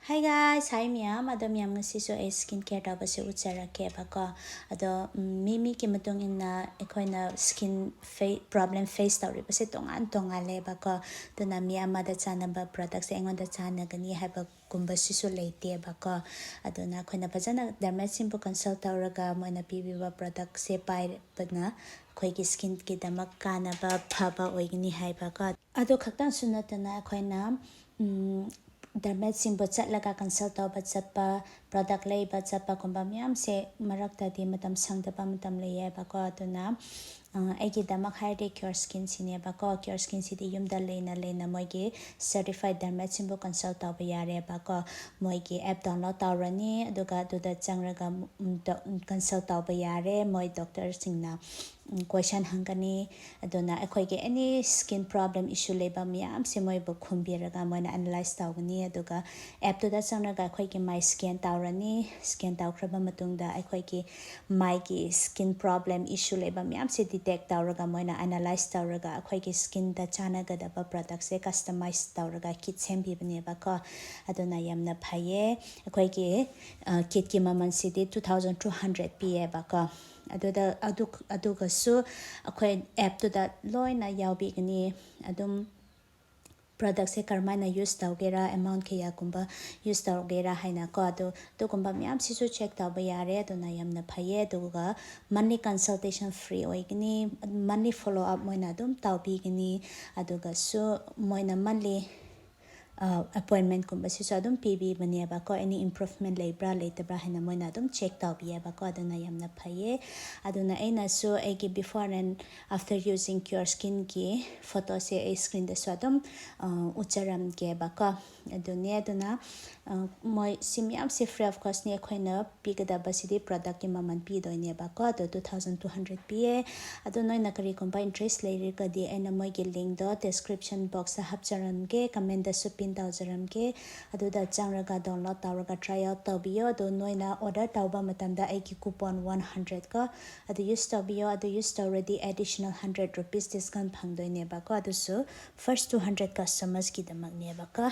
Hi guys, hi miyam. Ado miyam ngasi so skincare tawba se utsarake bako. Ado mimi ki matung inna ekoina skin problem face tawri base tongan le bako. To na miyam ada chana ba products e ngonda chana gani haba kumba sisu leite bako. Ado na koina pajana dermatologist bu consult tawraga moina pibi ba product se pai bana koigi skin ki damak kana ba phaba oigini hai bako. Ado khaktan sunatana koina dermatologist bu chatlaga consult tawba chatpa product leiba chatpa kumba miyam se marakta di matam sangdaba matam leye bako aduna aigi damak haide cure skin sine bako cure skin sidi yumda leina moigi certified dermatologist bu consult tawba yare bako moigi app download tawrani aduga aduda changraga consult tawba yare moi doctor singna question hangani aduna akoige any skin problem issue leba miyam se moi bu khumbiraga moina analyze tawgani aduga app to da changraga akoige my scan tawrani scan tawkraba matungda akoige my ki skin problem issue leba miyam se detect tawraga moina analyze tawraga akoige skin da chanaga da product se customize tawraga kit sembibne ba ko aduna yamna phaye akoige kit ki maman sidi 2200 pa ba ko aduga su akhoi app to da loina yaubigani adum product se karmana use tawgera amount ke yakumba use tawgera haina ko ado to kumba myam sisu check tawba yare aduna yamna phaye aduga monthly consultation free oigini monthly follow up moina dum tawbigini aduga su moina monthly appointment kumba sisu adum pb baniaba ko any improvement leibra leitabra hena moina adum check tawbiaba ko aduna yamna phaye aduna aina so egi before and after using cure skin ki photo se a screen da so adum ucharam ke ba ko adune aduna moi simyam se free of cost ne khoina pigada basidi product ki maman pi doine ba ko to 2200 pa aduna na kari kumba interest leiri ka di aina moi ge link do description box sa hapcharam ke comment da supin tawjaram ke aduda changraga download tawraga try out tawbiyo do noina order tawba matamda aiki coupon 100 ka adu use tawbiyo adu use already additional 100 rupees discount phangdoine ba ko adu so first 200 customers ki damak ne ba ka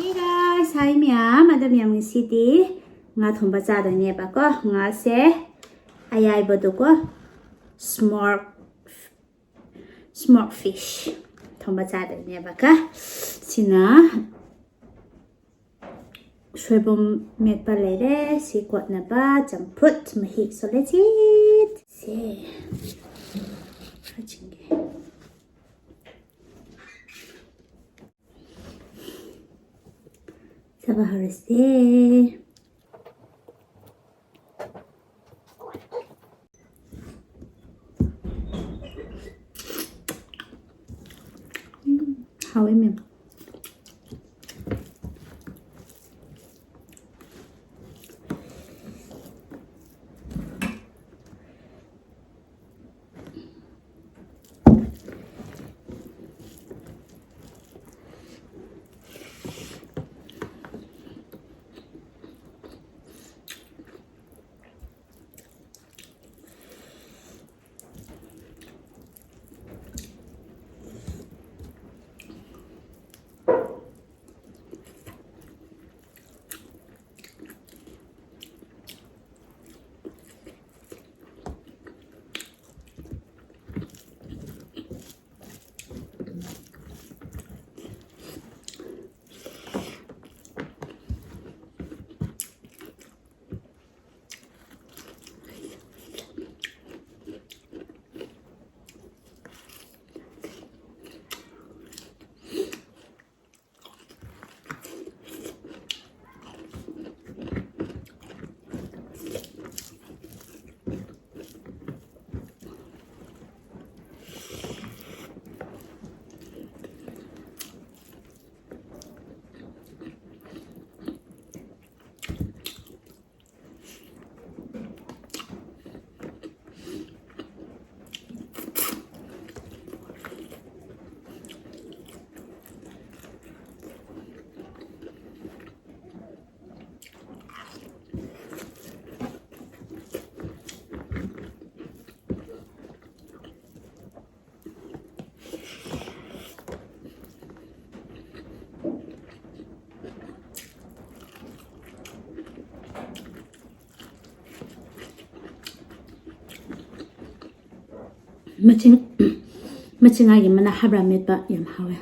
Hey guys, hi miyam. Madam yam sidi nga thomba cha da ne ba ko nga se ayai bodu ko smoked fish thomba cha da ne ba ka sina soibum met pa lere si kwat na ba champut mahi so let's eat se hachinge Sabah harusnya hawi mem Machinga mana habra metba yam hawe.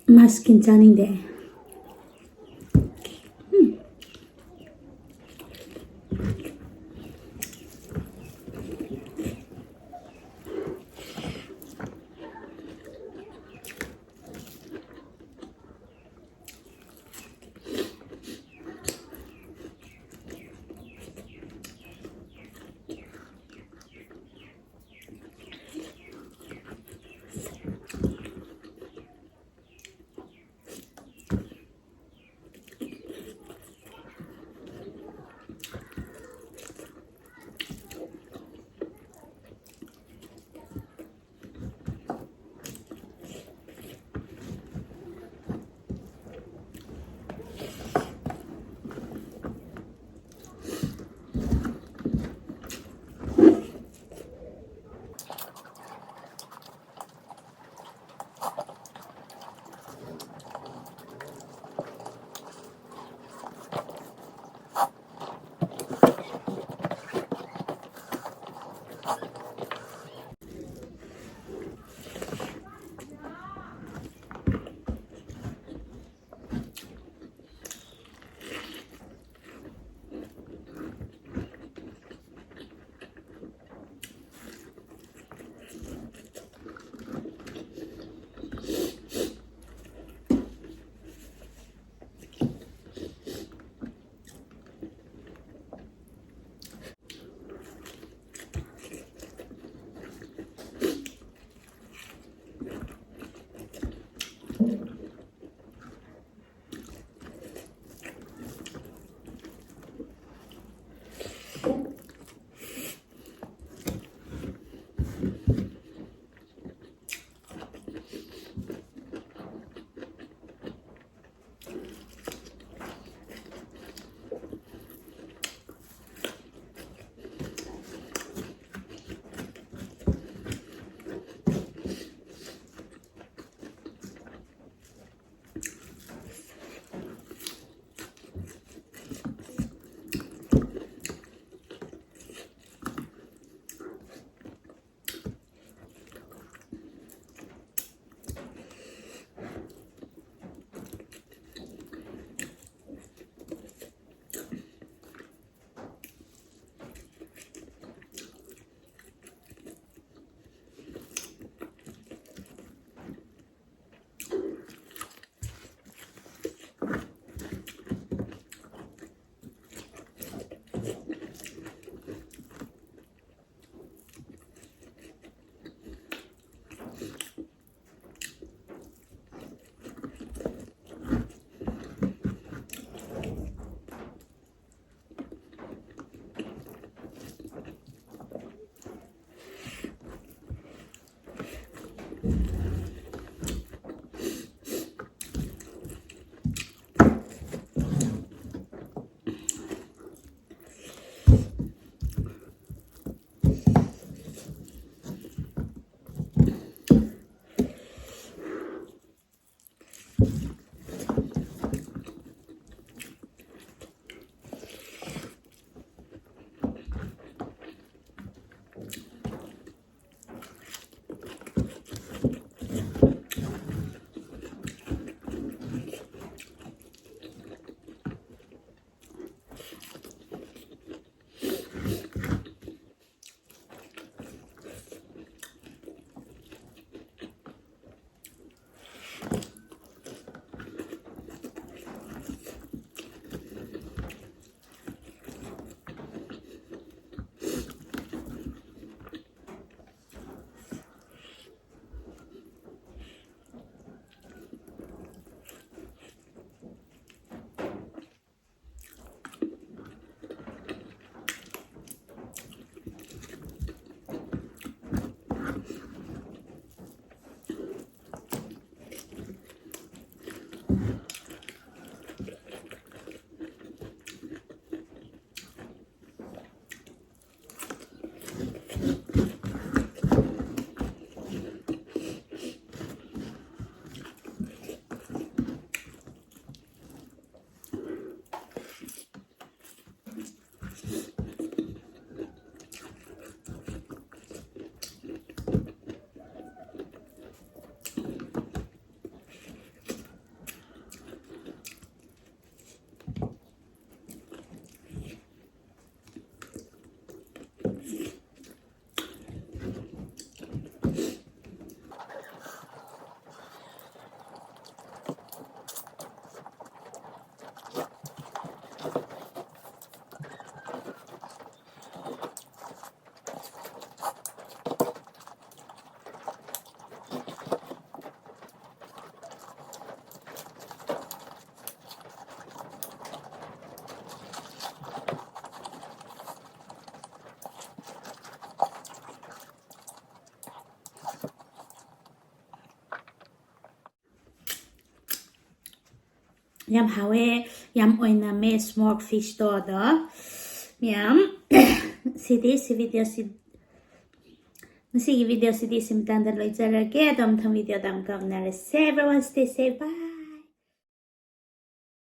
Maskin chaning de. yam hawe yam oina me smoked fish to do yam city video si video city sim tan da loi jara ke dom thang video dam kam na everyone stay safe bye